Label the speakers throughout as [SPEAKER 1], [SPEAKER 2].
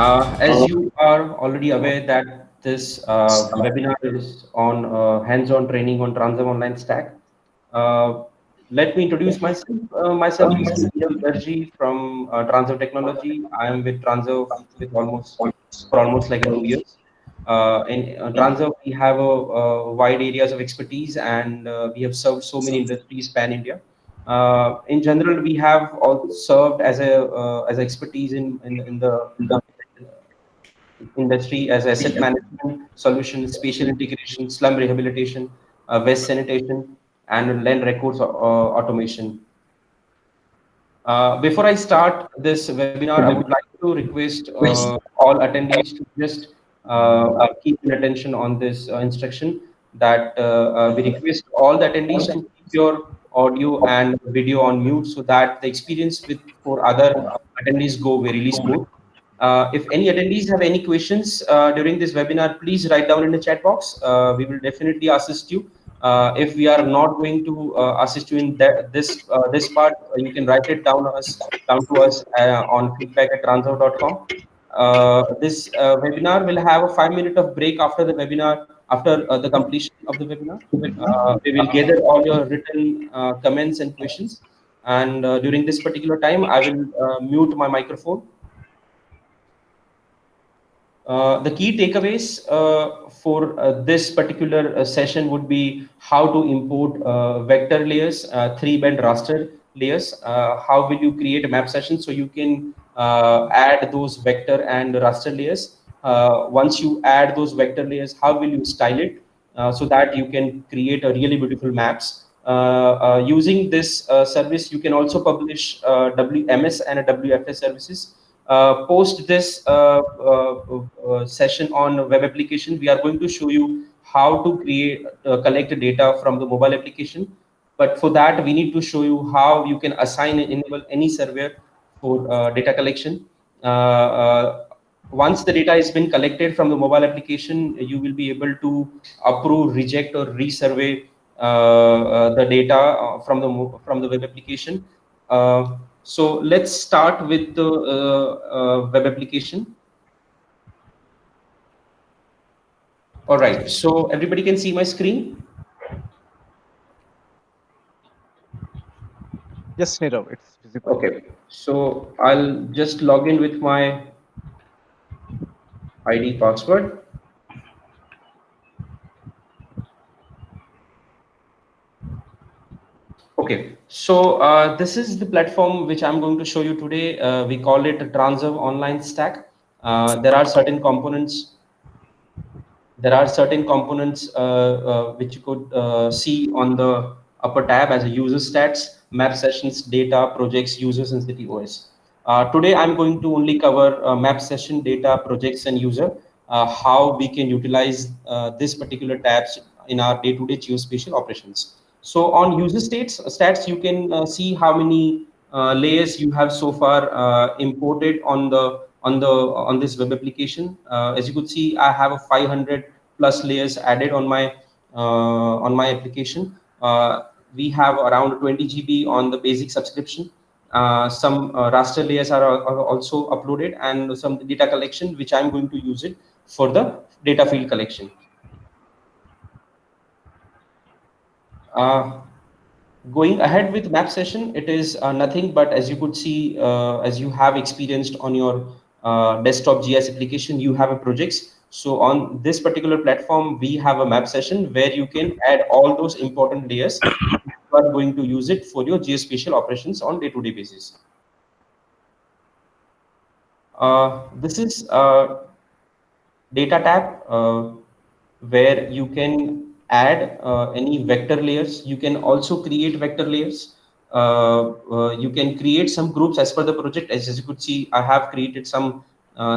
[SPEAKER 1] As you are already aware that this webinar is on hands-on training on Transav Online Stack. Uh, Let me introduce myself. Myself is Neerav Darji from Transav Technology. I am with Transav with almost like 2 years. In Transav, we have a wide areas of expertise, and we have served so many industries pan India. In general, we have all served as expertise in the industry as asset management solutions, spatial integration, slum rehabilitation, waste sanitation, and land records automation. Before I start this webinar, I would like to request all attendees to just keep in attention on this instruction that we request all the attendees to keep your audio and video on mute so that the experience with for other attendees go very smooth. If any attendees have any questions during this webinar, please write down in the chat box. We will definitely assist you. If we are not going to assist you in this part, you can write it down to us on feedback@transav.com. This webinar will have a 5 minute of break after the webinar, after the completion of the webinar. We will gather all your written comments and questions. And during this particular time, I will mute my microphone. The key takeaways for this particular session would be how to import vector layers, three-band raster layers. How will you create a map session so you can add those vector and raster layers? Once you add those vector layers, how will you style it so that you can create a really beautiful maps? Using this service, you can also publish WMS and WFS services. Post this session on web application, we are going to show you how to collect data from the mobile application. But for that, we need to show you how you can assign and enable any server for data collection. Once the data has been collected from the mobile application, you will be able to approve, reject, or resurvey the data from the web application. So let's start with the web application. All right, so everybody can see my screen?
[SPEAKER 2] Yes, Neerav, it's visible.
[SPEAKER 1] Okay, so I'll just log in with my ID password. Okay, so this is the platform which I'm going to show you today. We call it Transav Online Stack. There are certain components. Which you could see on the upper tab as a user stats, map sessions, data, projects, users, and city OS. Today, I'm going to only cover map session, data, projects, and user, how we can utilize this particular tabs in our day-to-day geospatial operations. So on user stats, you can see how many layers you have so far imported on this web application. As you could see, I have a 500 plus layers added on my application. We have around 20 GB on the basic subscription. Some raster layers are also uploaded, and some data collection, which I'm going to use it for the data field collection. Going ahead with map session, it is nothing but, as you could see, as you have experienced on your desktop GIS application, you have a projects. So on this particular platform, we have a map session where you can add all those important layers. You are going to use it for your geospatial operations on day-to-day basis. This is data tab where you can add any vector layers. You can also create vector layers. You can create some groups as per the project. As you could see, I have created some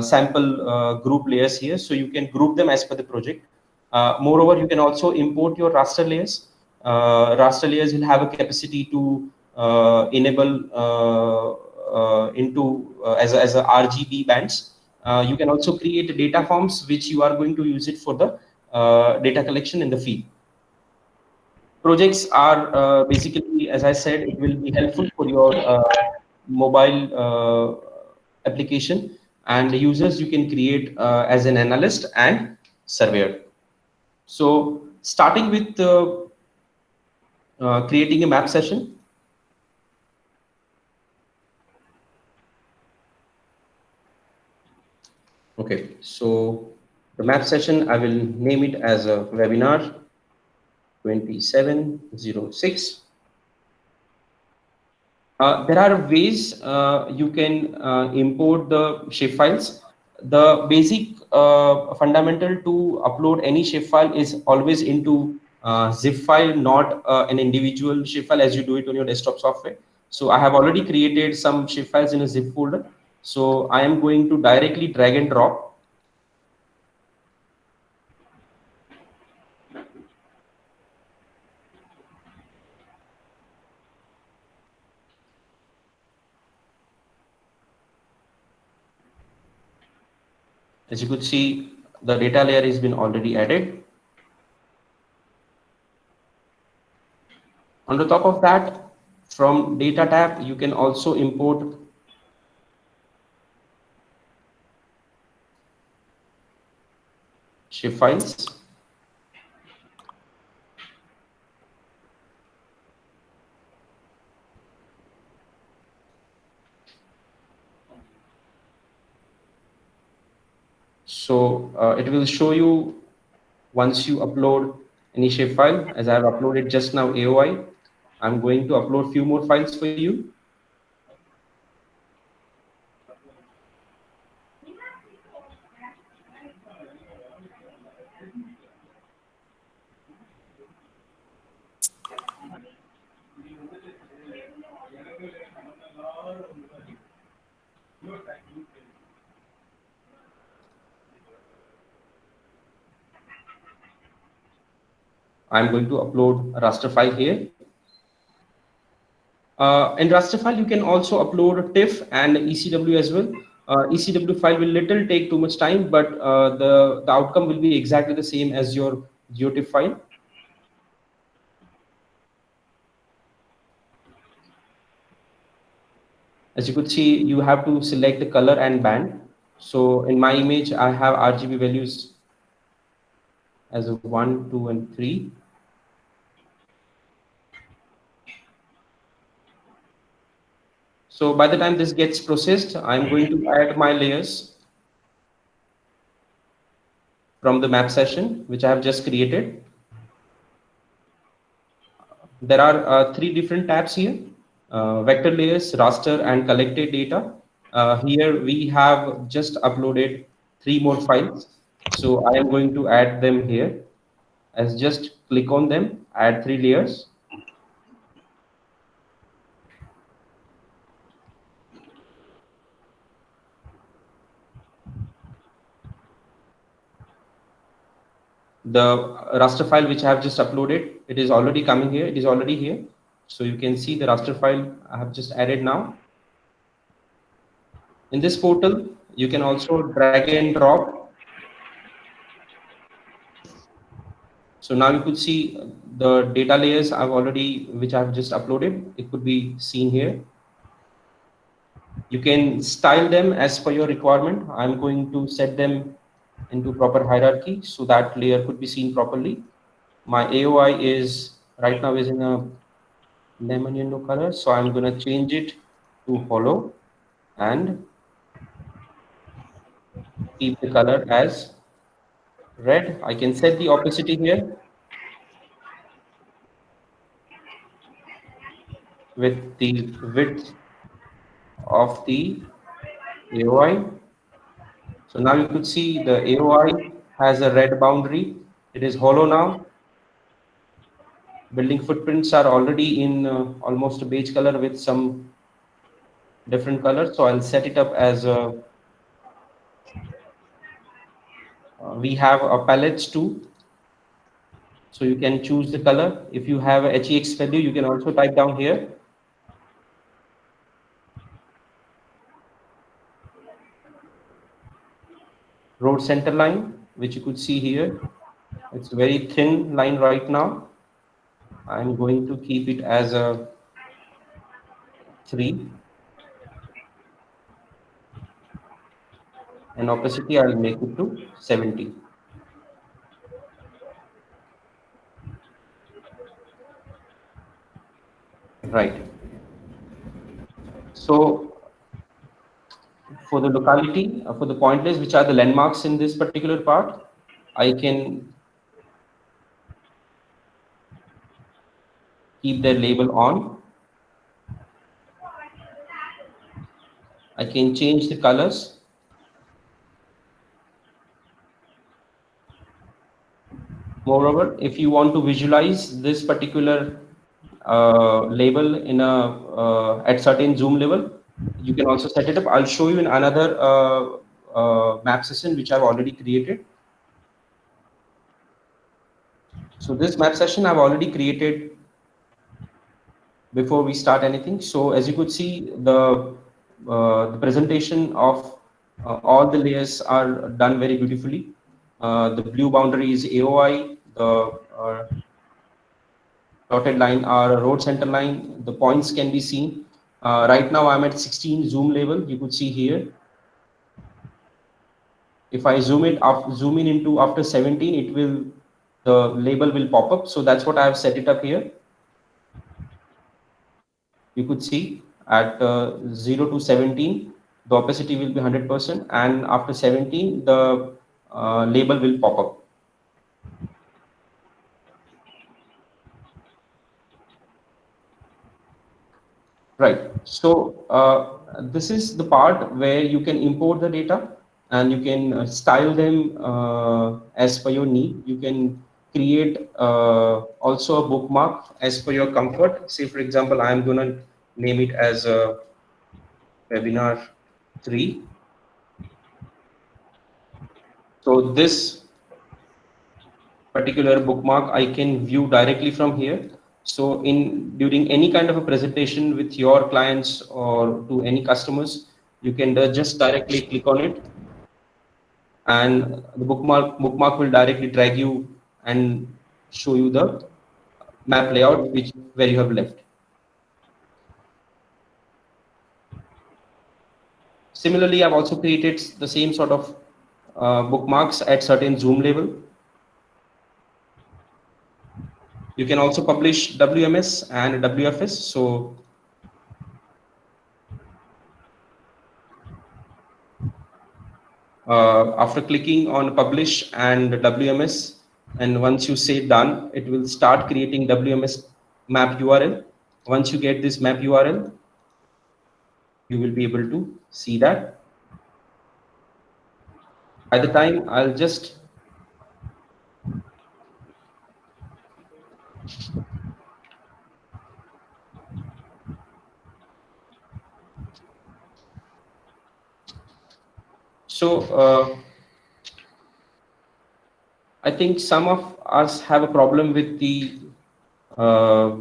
[SPEAKER 1] sample group layers here, so you can group them as per the project. Moreover, you can also import your raster layers. Raster layers will have a capacity to enable as a RGB bands. You can also create data forms which you are going to use it for the data collection in the field. Projects are basically, as I said, it will be helpful for your mobile application. and the users you can create as an analyst and surveyor. So starting with creating a map session. Okay, so the map session, I will name it as a webinar 2706. There are ways you can import the shape files. The basic fundamental to upload any shape file is always into zip file, not an individual shape file as you do it on your desktop software. So I have already created some shape files in a zip folder. So I am going to directly drag and drop. As you could see, the data layer has been already added. On the top of that, from data tab, you can also import shape files. So it will show you once you upload any shape file. As I have uploaded just now AOI, I'm going to upload few more files for you. I'm going to upload a raster file here. In raster file, you can also upload TIFF and ECW as well. ECW file will little take too much time, but the outcome will be exactly the same as your GeoTIFF file. As you could see, you have to select the color and band. So in my image, I have RGB values as a 1, 2, and 3. So by the time this gets processed, I'm going to add my layers from the map session, which I have just created. There are 3 different tabs here, vector layers, raster, and collected data. Here we have just uploaded 3 more files. So I am going to add them here. As just click on them, add 3 layers. The raster file which I have just uploaded, it is already coming here. It is already here. So you can see the raster file I have just added now. In this portal, you can also drag and drop. So now you could see the data layers which I've just uploaded. It could be seen here. You can style them as per your requirement. I'm going to set them into proper hierarchy so that layer could be seen properly. My AOI is right now is in a lemon yellow color, so I'm going to change it to hollow and keep the color as red. I can set the opacity here with the width of the AOI. So now you could see the AOI has a red boundary. It is hollow now. Building footprints are already in almost a beige color with some different colors. So I'll set it up as we have a palettes too. So you can choose the color. If you have a HEX value, you can also type down here. Road center line, which you could see here. It's a very thin line right now. I'm going to keep it as a 3. and opacity I'll make it to 70. Right. So for the locality, for the pointers, which are the landmarks in this particular part, I can keep their label on. I can change the colors. Moreover, if you want to visualize this particular label in a at certain zoom level, you can also set it up. I'll show you in another map session which I've already created. So this map session I've already created before we start anything. So as you could see, the presentation of all the layers are done very beautifully. The blue boundary is AOI, the dotted line are road center line. The points can be seen. Right now I'm at 16 zoom level. You could see here. If I zoom in into after 17, it will, the label will pop up. So that's what I have set it up here. You could see at 0 to 17, the opacity will be 100%, and after 17, the label will pop up. Right. So this is the part where you can import the data and you can style them as per your need. You can create also a bookmark as per your comfort. Say, for example, I'm going to name it as webinar 3. So this particular bookmark I can view directly from here. So in during any kind of a presentation with your clients or to any customers, you can just directly click on it, and the bookmark will directly drag you and show you the map layout which where you have left. Similarly, I've also created the same sort of bookmarks at certain zoom level. You can also publish WMS and WFS. So after clicking on publish and WMS, and once you say done, it will start creating WMS map URL. Once you get this map URL, you will be able to see that. By the time I'll just I think some of us have a problem with the uh,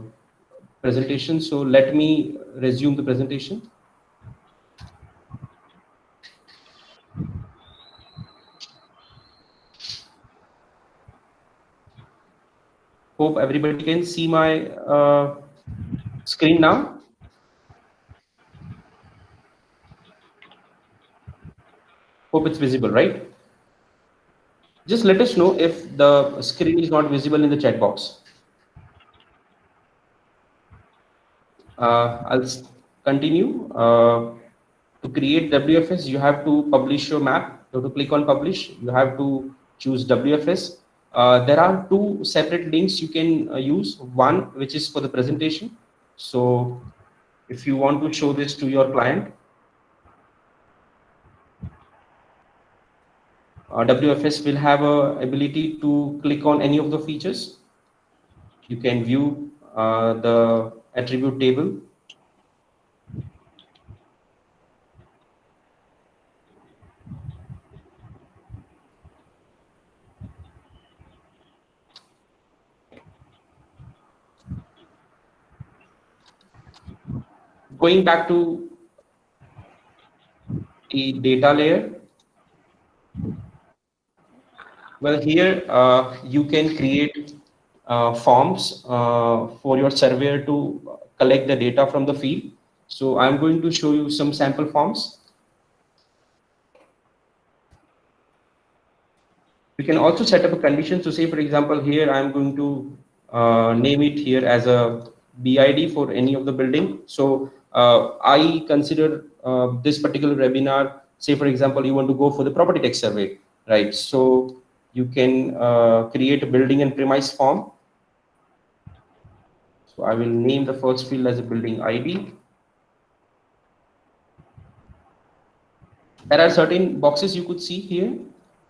[SPEAKER 1] presentation. So let me resume the presentation. Hope everybody can see my screen now. Hope it's visible, right? Just let us know if the screen is not visible in the chat box. I'll continue. To create WFS, you have to publish your map. You have to click on publish. You have to choose WFS. There are two separate links you can use. One which is for the presentation. So if you want to show this to your client, WFS will have a ability to click on any of the features. You can view the attribute table. Going back to the data layer, well, here you can create forms for your surveyor to collect the data from the field. So I'm going to show you some sample forms. We can also set up a condition. So say, for example, here I'm going to name it here as a BID for any of the building. So I consider this particular webinar, say, for example, you want to go for the property tax survey, right? So you can create a building and premise form. So I will name the first field as a building ID. There are certain boxes you could see here.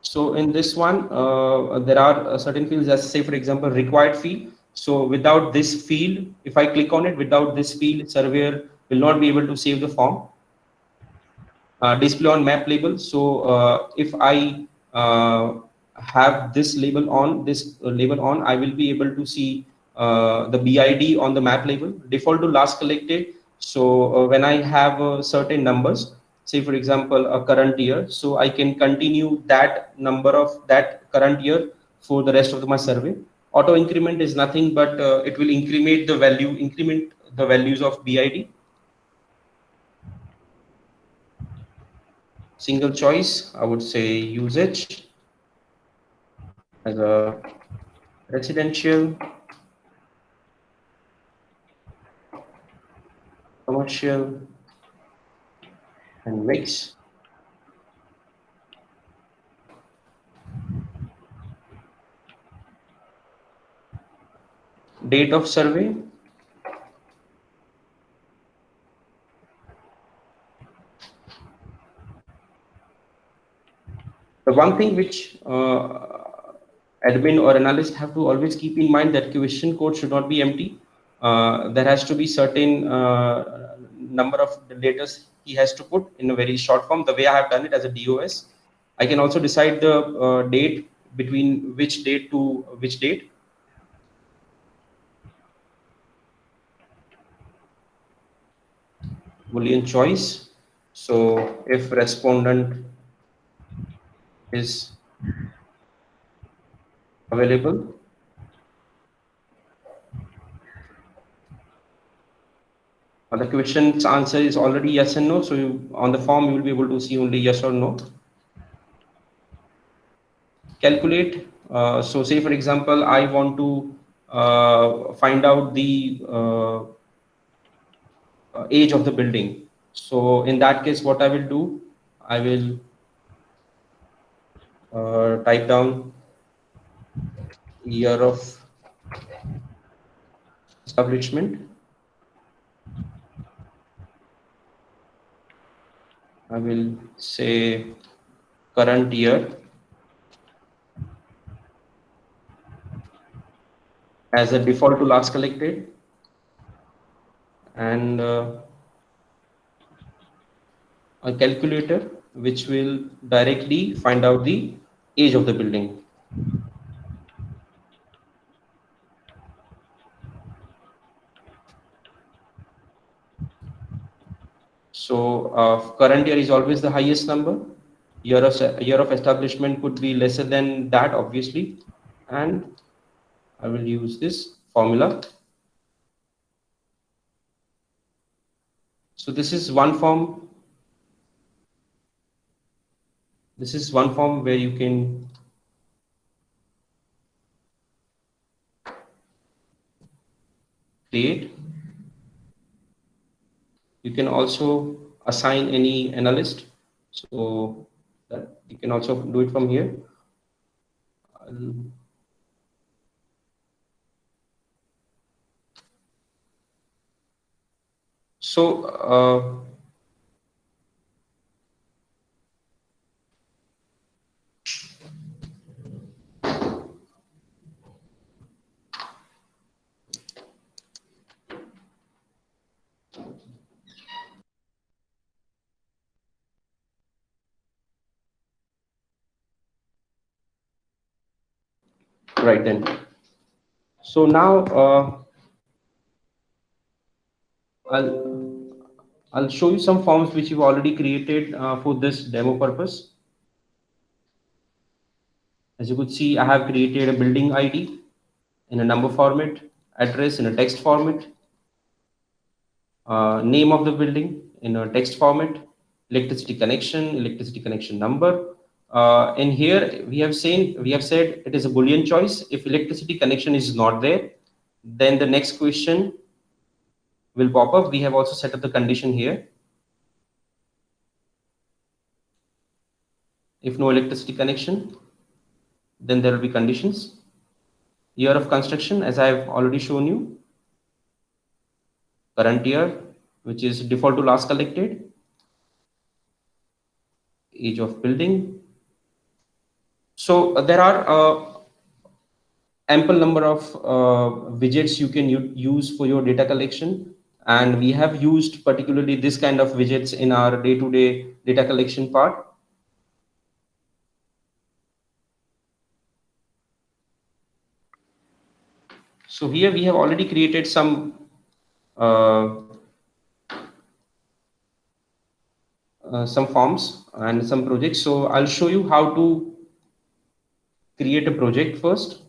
[SPEAKER 1] So in this one, there are certain fields as, say, for example, required field. So without this field, if I click on it, without this field, surveyor will not be able to save the form. Display on map label. So if I have this label on, I will be able to see the BID on the map label. Default to last collected. So when I have certain numbers, say for example a current year, so I can continue that number of that current year for the rest of my survey. Auto increment is nothing but it will increment the values of BID. Single choice, I would say usage as a residential, commercial, and mix. Date of survey. The one thing which admin or analyst have to always keep in mind that question code should not be empty. There has to be certain number of letters he has to put in a very short form. The way I have done it as a DOS, I can also decide the date between which date to which date. Boolean choice. So if respondent is available, the question's answer is already yes and no. So on the form, you will be able to see only yes or no. Calculate. So say, for example, I want to find out the age of the building. So in that case, what I will do, I will type down year of establishment. I will say current year as a default to last collected, and a calculator which will directly find out the age of the building. So current year is always the highest number. Year of establishment could be lesser than that, obviously, and I will use this formula. So this is one form. This is one form where you can create. You can also assign any analyst. So that you can also do it from here. So right then. So now I'll show you some forms which you've already created for this demo purpose. As you could see, I have created a building ID in a number format, address in a text format, name of the building in a text format, electricity connection number, In here, we have said it is a Boolean choice. If electricity connection is not there, then the next question will pop up. We have also set up the condition here. If no electricity connection, then there will be conditions. Year of construction, as I have already shown you. Current year, which is default to last collected. Age of building. So there are ample number of widgets you can use for your data collection, and we have used particularly this kind of widgets in our day-to-day data collection part. So here we have already created some forms and some projects. So I'll show you how to create a project first.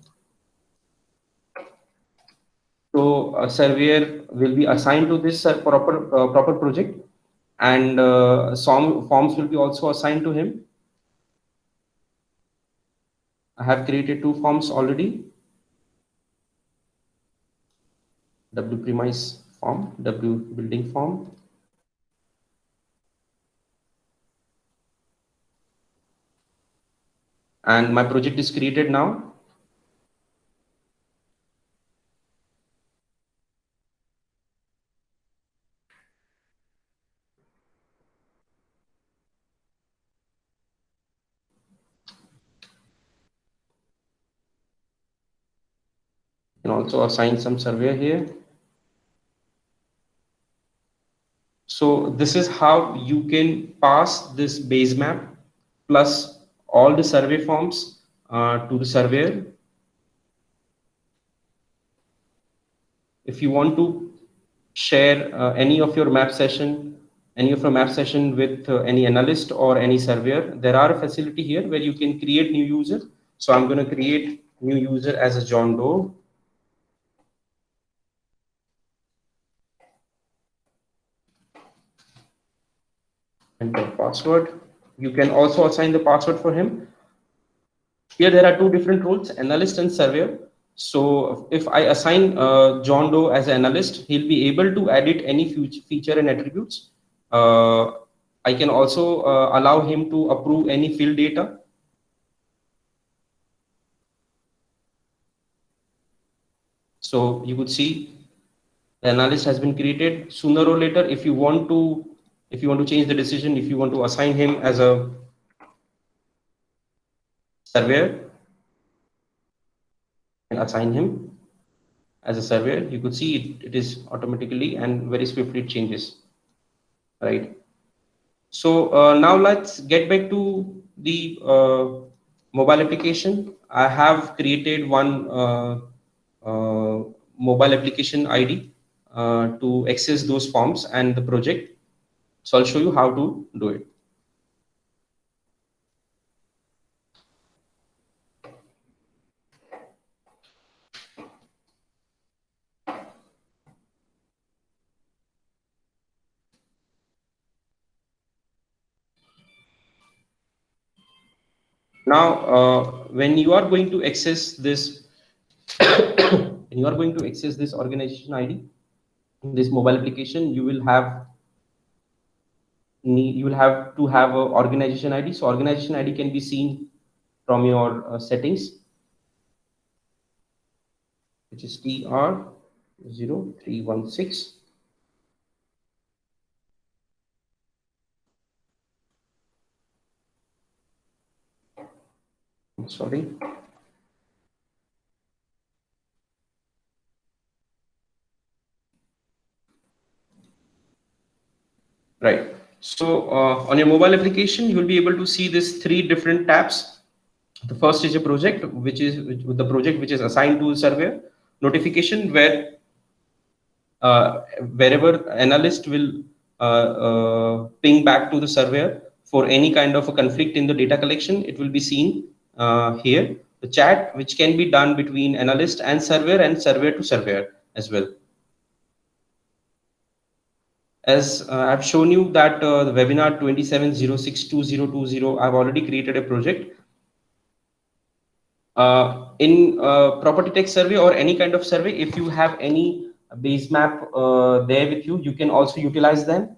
[SPEAKER 1] So a surveyor will be assigned to this proper project, and some forms will be also assigned to him. I have created 2 forms already. W premise form, W building form. And my project is created now. You can also assign some surveyor here. So this is how you can pass this base map plus all the survey forms to the surveyor. If you want to share any of your map session with any analyst or any surveyor, there are a facility here where you can create new user. So I'm going to create new user as a John Doe. Enter password. You can also assign the password for him. Here there are 2 different roles, analyst and surveyor. So if I assign John Doe as an analyst, he'll be able to edit any feature and attributes. I can also allow him to approve any field data. So you could see the analyst has been created. Sooner or later, if you want to change the decision, if you want to assign him as a surveyor, and assign him as a surveyor, you could see it is automatically and very swiftly it changes, right? So now let's get back to the mobile application. I have created one mobile application ID to access those forms and the project. So I'll show you how to do it. Now, when you are going to access this, organization ID, this mobile application, you will have to have an organization ID. So organization ID can be seen from your settings, which is TR0316. Sorry. Right. So on your mobile application, you will be able to see these 3 different tabs. The first is a project, which is assigned to the surveyor. Notification, where wherever analyst will ping back to the surveyor for any kind of a conflict in the data collection, it will be seen here. The chat, which can be done between analyst and surveyor to surveyor as well. As I've shown you that the webinar 27062020, I've already created a project. In property tax survey or any kind of survey, if you have any base map there with you, you can also utilize them.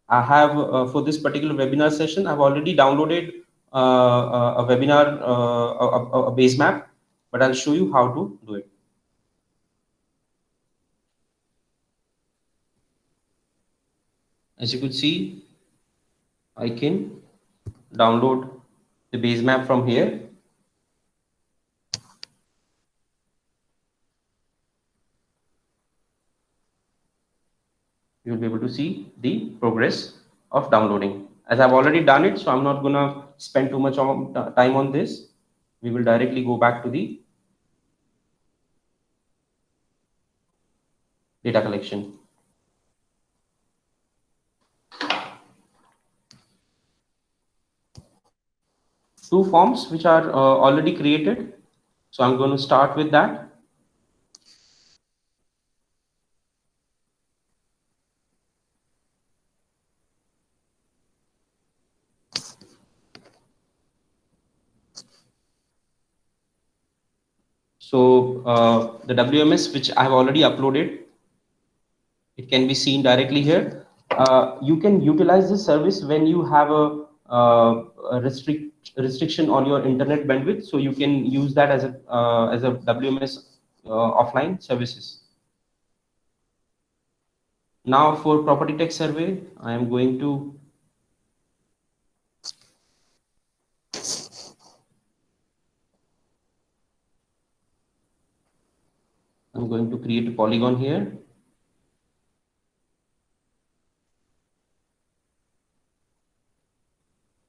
[SPEAKER 1] I have for this particular webinar session, I've already downloaded a webinar, a base map, but I'll show you how to do it. As you could see, I can download the base map from here. You'll be able to see the progress of downloading. As I've already done it, so I'm not gonna spend too much time on this. We will directly go back to the data collection. Two forms which are already created. So I'm going to start with that. So the WMS which I have already uploaded, it can be seen directly here. You can utilize this service when you have a restriction on your internet bandwidth. So you can use that as a WMS offline services. Now for property tax survey, I am going to create a polygon here.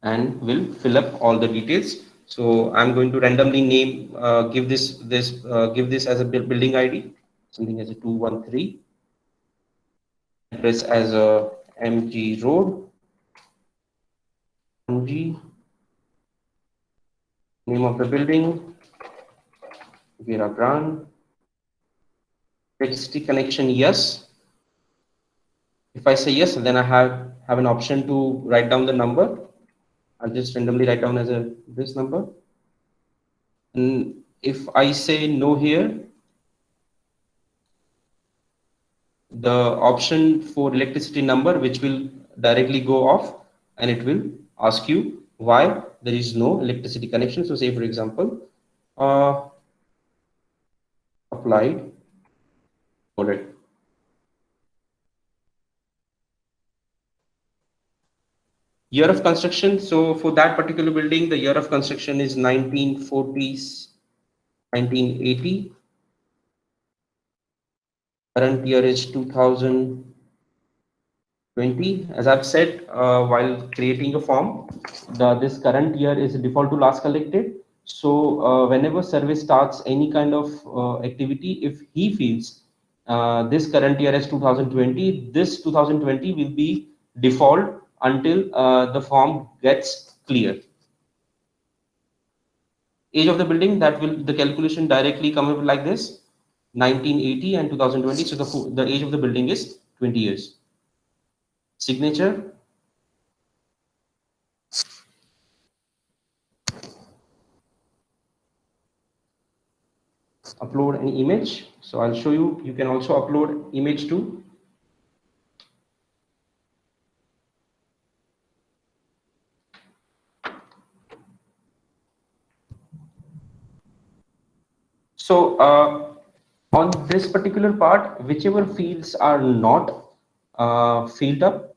[SPEAKER 1] And will fill up all the details. So I'm going to randomly name, give this as a building ID, something as a 213, address as a MG Road, MG, name of the building, Vera Brand, electricity connection, yes. If I say yes, then I have an option to write down the number. I'll just randomly write down as this number. And if I say no here, the option for electricity number, which will directly go off, and it will ask you why there is no electricity connection. So say for example, applied audit. Year of construction. So for that particular building, the year of construction is 1940s, 1980. Current year is 2020. As I've said while creating a form, this current year is default to last collected. So whenever survey starts any kind of activity, if he feels this current year as 2020, this 2020 will be default until the form gets clear. Age of the building, that will the calculation directly come up like this, 1980 and 2020. So the age of the building is 20 years. Signature, upload an image. So I'll show you, you can also upload image too. So on this particular part, whichever fields are not filled up,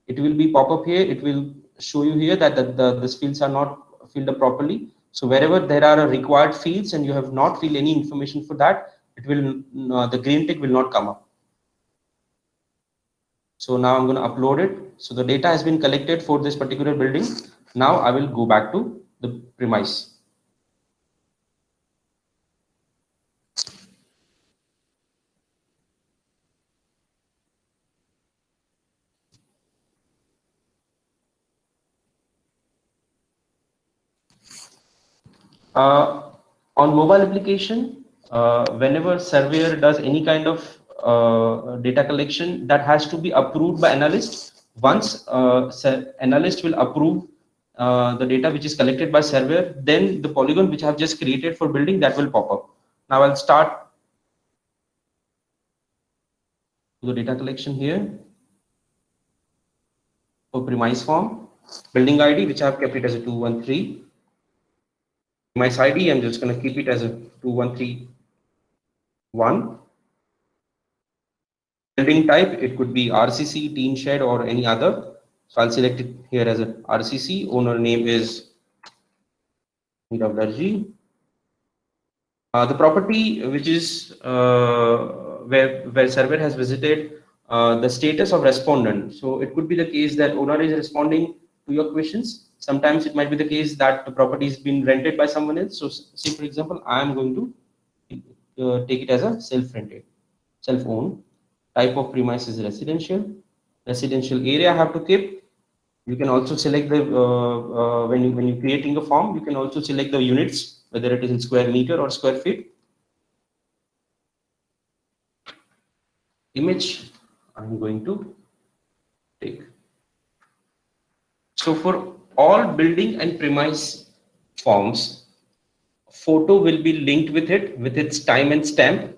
[SPEAKER 1] it will be pop up here. It will show you here that these fields are not filled up properly. So wherever there are required fields and you have not filled any information for that, it will the green tick will not come up. So now I'm going to upload it. So the data has been collected for this particular building. Now I will go back to the premise. On mobile application, whenever surveyor does any kind of data collection that has to be approved by analyst. Once analyst will approve the data which is collected by surveyor, then the polygon which I have just created for building, that will pop up. Now I'll start the data collection here for premise form. Building ID, which I have kept it as a 213. Premise ID, I'm just going to keep it as a 2131. Building type, it could be RCC, teen shed, or any other. So I'll select it here as a RCC. Owner name is Mirav. The property which is where server has visited, the status of respondent. So it could be the case that owner is responding to your questions. Sometimes it might be the case that the property is being rented by someone else. So say for example, I am going to take it as a self-rented, self-owned. Type of premise is residential. Residential area I have to keep. You can also select the when you're creating a form, you can also select the units, whether it is in square meter or square feet. Image I'm going to take. So for all building and premise forms, photo will be linked with it with its time and stamp.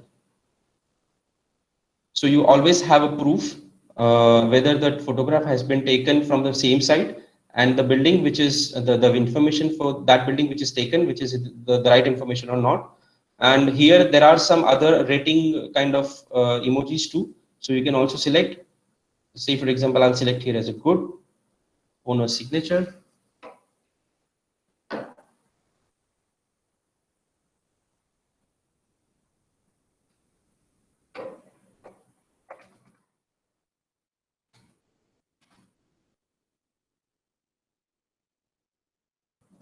[SPEAKER 1] So you always have a proof whether that photograph has been taken from the same site, and the building which is the information for that building which is taken, which is the right information or not. And here there are some other rating kind of emojis too. So you can also select, say for example, I'll select here as a good, owner signature.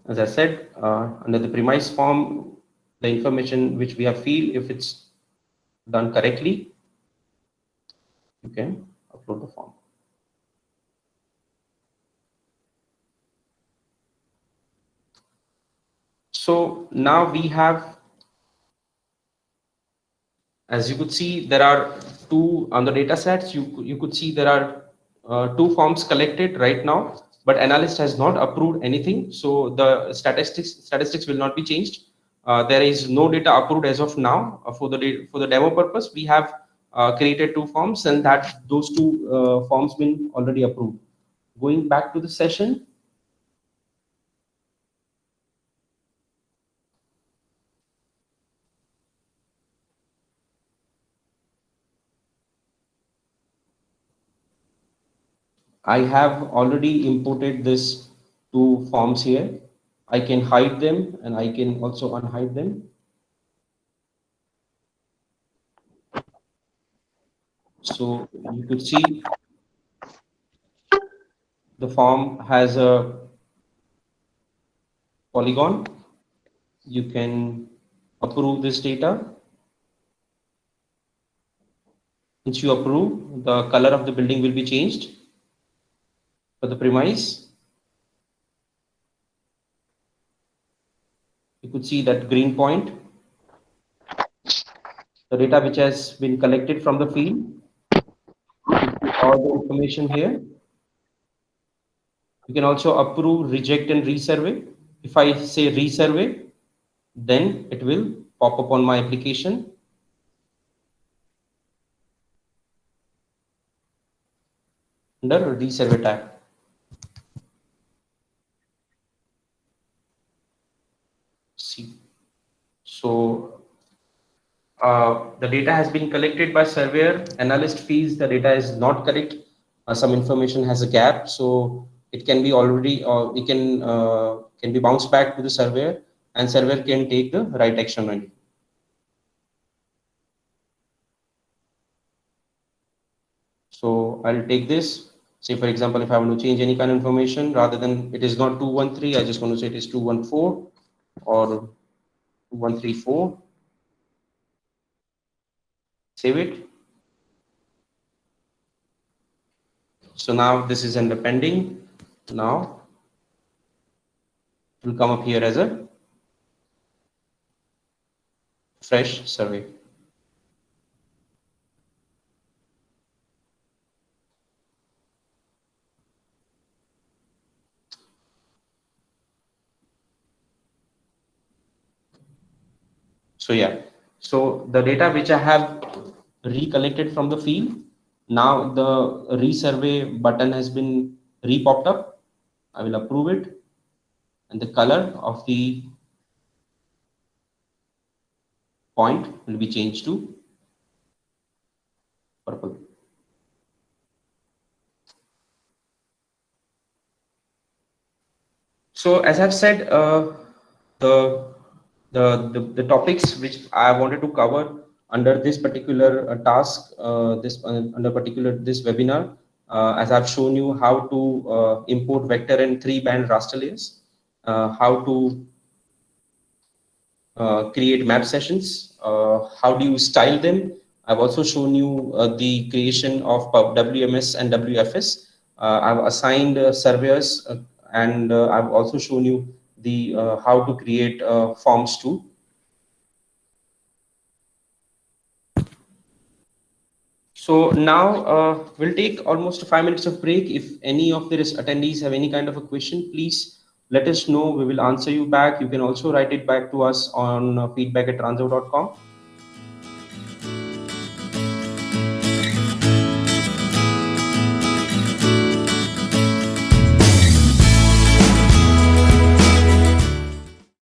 [SPEAKER 1] As I said, under the premise form, the information which we have filled, if it's done correctly, you can upload the form. So now we have, as you could see, there are two on the data sets. You could see there are two forms collected right now, but analyst has not approved anything. So the statistics will not be changed. There is no data approved as of now. For the demo purpose, we have created two forms, and that those two forms been already approved. Going back to the session. I have already imported this two forms here. I can hide them and I can also unhide them. So you could see the form has a polygon. You can approve this data. Once you approve, the color of the building will be changed for the premise. You could see that green point, the data which has been collected from the field. All the information here. You can also approve, reject, and resurvey. If I say resurvey, then it will pop up on my application. Under resurvey tab. See. So the data has been collected by surveyor. Analyst feels the data is not correct. Some information has a gap, so it can be already, it can be bounced back to the surveyor, and surveyor can take the right action on it. So I'll take this. Say for example, if I want to change any kind of information, rather than it is not 213, I just want to say it is 214 or 2134. Save it. So now this is under pending. Now it will come up here as a fresh survey. So yeah, so the data which I have recollected from the field, now the resurvey button has been re-popped up. I will approve it, and the color of the point will be changed to purple. So as I've said, the, the topics which I wanted to cover under this particular task, this under particular this webinar, as I've shown you how to import vector and 3-band raster layers, how to create map sessions, how do you style them. I've also shown you the creation of WMS and WFS. I've assigned surveyors, and I've also shown you the how to create forms too. So now we'll take almost 5 minutes of break. If any of the attendees have any kind of a question, please let us know. We will answer you back. You can also write it back to us on feedback@transo.com.